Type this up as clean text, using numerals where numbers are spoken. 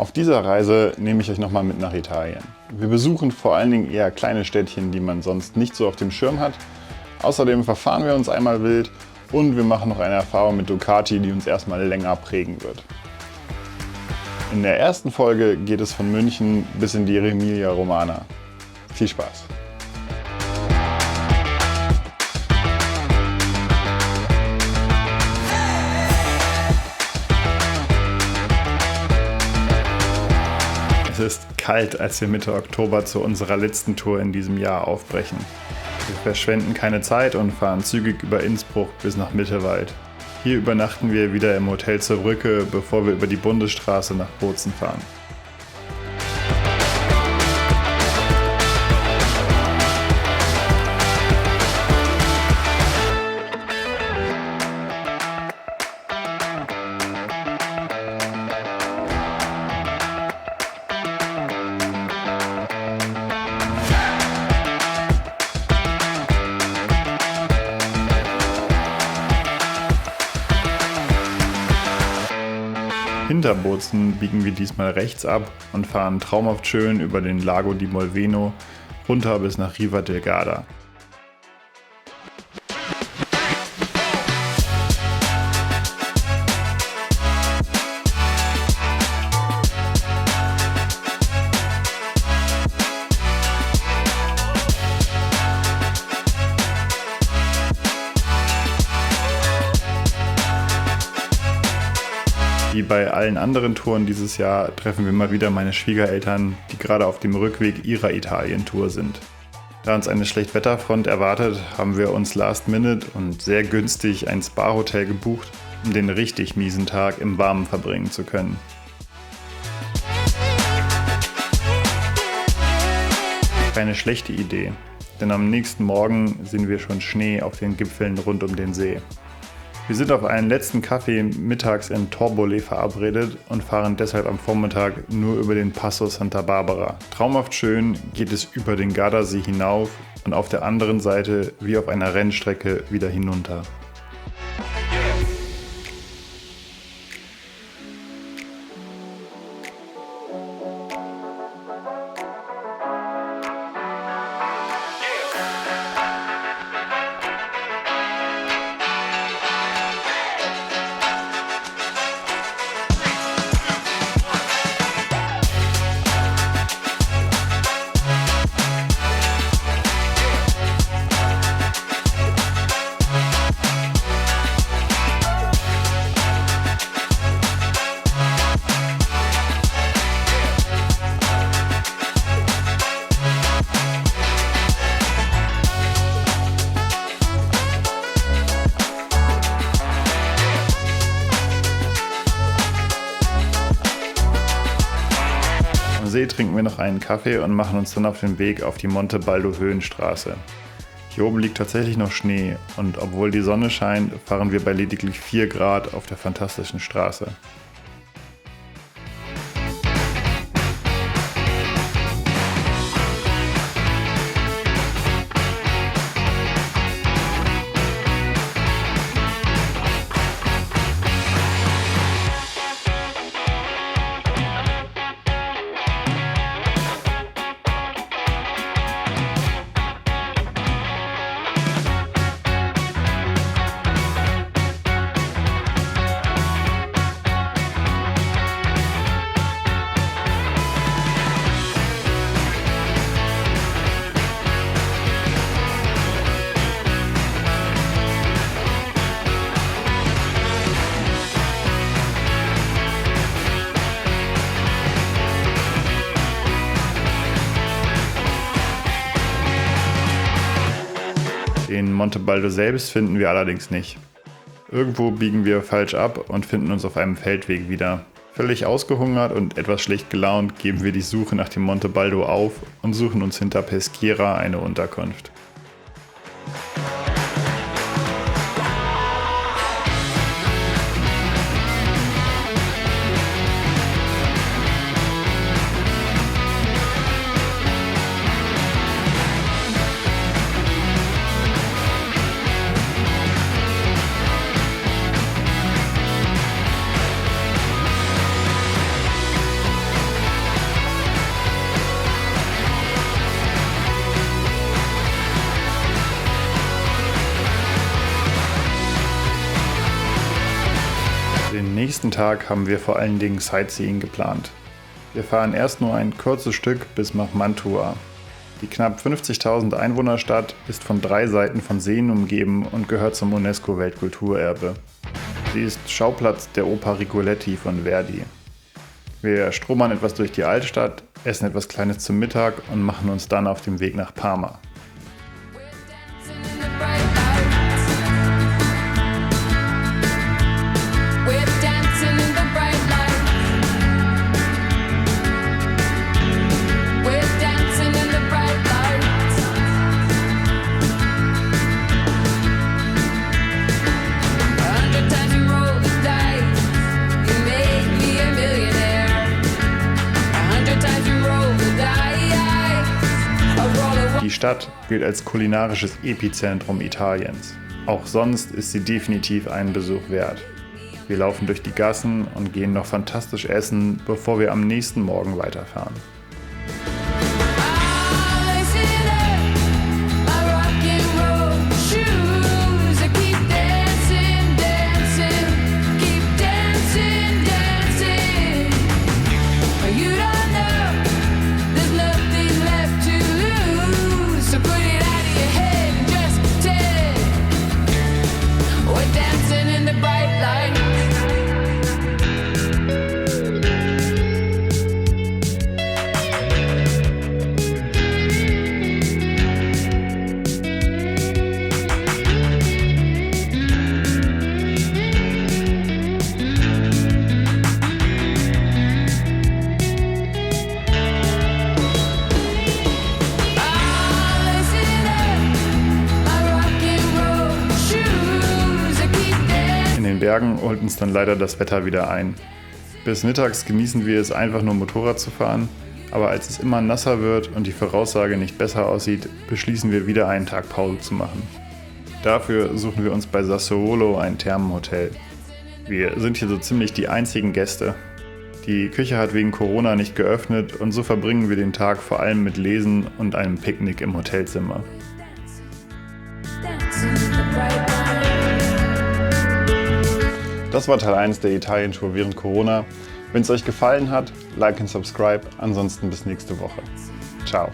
Auf dieser Reise nehme ich euch nochmal mit nach Italien. Wir besuchen vor allen Dingen eher kleine Städtchen, die man sonst nicht so auf dem Schirm hat. Außerdem verfahren wir uns einmal wild und wir machen noch eine Erfahrung mit Ducati, die uns erstmal länger prägen wird. In der ersten Folge geht es von München bis in die Emilia Romagna. Viel Spaß! Es ist kalt, als wir Mitte Oktober zu unserer letzten Tour in diesem Jahr aufbrechen. Wir verschwenden keine Zeit und fahren zügig über Innsbruck bis nach Mittenwald. Hier übernachten wir wieder im Hotel zur Brücke, bevor wir über die Bundesstraße nach Bozen fahren. Hinter Bozen biegen wir diesmal rechts ab und fahren traumhaft schön über den Lago di Molveno runter bis nach Riva del Garda. Wie bei allen anderen Touren dieses Jahr treffen wir mal wieder meine Schwiegereltern, die gerade auf dem Rückweg ihrer Italien-Tour sind. Da uns eine Schlechtwetterfront erwartet, haben wir uns last minute und sehr günstig ein Spa-Hotel gebucht, um den richtig miesen Tag im Warmen verbringen zu können. Keine schlechte Idee, denn am nächsten Morgen sehen wir schon Schnee auf den Gipfeln rund um den See. Wir sind auf einen letzten Kaffee mittags in Torbole verabredet und fahren deshalb am Vormittag nur über den Passo Santa Barbara. Traumhaft schön geht es über den Gardasee hinauf und auf der anderen Seite wie auf einer Rennstrecke wieder hinunter. Am See trinken wir noch einen Kaffee und machen uns dann auf den Weg auf die Monte Baldo Höhenstraße. Hier oben liegt tatsächlich noch Schnee und obwohl die Sonne scheint, fahren wir bei lediglich 4 Grad auf der fantastischen Straße. Den Monte Baldo selbst finden wir allerdings nicht. Irgendwo biegen wir falsch ab und finden uns auf einem Feldweg wieder. Völlig ausgehungert und etwas schlecht gelaunt geben wir die Suche nach dem Monte Baldo auf und suchen uns hinter Peschiera eine Unterkunft. restlichen Tag haben wir vor allen Dingen Sightseeing geplant. Wir fahren erst nur ein kurzes Stück bis nach Mantua. Die knapp 50.000 Einwohnerstadt ist von 3 Seiten von Seen umgeben und gehört zum UNESCO-Weltkulturerbe. Sie ist Schauplatz der Oper Rigoletti von Verdi. Wir stromern etwas durch die Altstadt, essen etwas Kleines zum Mittag und machen uns dann auf den Weg nach Parma. Die Stadt gilt als kulinarisches Epizentrum Italiens. Auch sonst ist sie definitiv einen Besuch wert. Wir laufen durch die Gassen und gehen noch fantastisch essen, bevor wir am nächsten Morgen weiterfahren. In den Bergen holt uns dann leider das Wetter wieder ein. Bis mittags genießen wir es einfach nur Motorrad zu fahren, aber als es immer nasser wird und die Voraussage nicht besser aussieht, beschließen wir wieder einen Tag Pause zu machen. Dafür suchen wir uns bei Sassuolo ein Thermenhotel. Wir sind hier so ziemlich die einzigen Gäste. Die Küche hat wegen Corona nicht geöffnet und so verbringen wir den Tag vor allem mit Lesen und einem Picknick im Hotelzimmer. Das war Teil 1 der Italien-Tour während Corona. Wenn es euch gefallen hat, like und subscribe. Ansonsten bis nächste Woche. Ciao.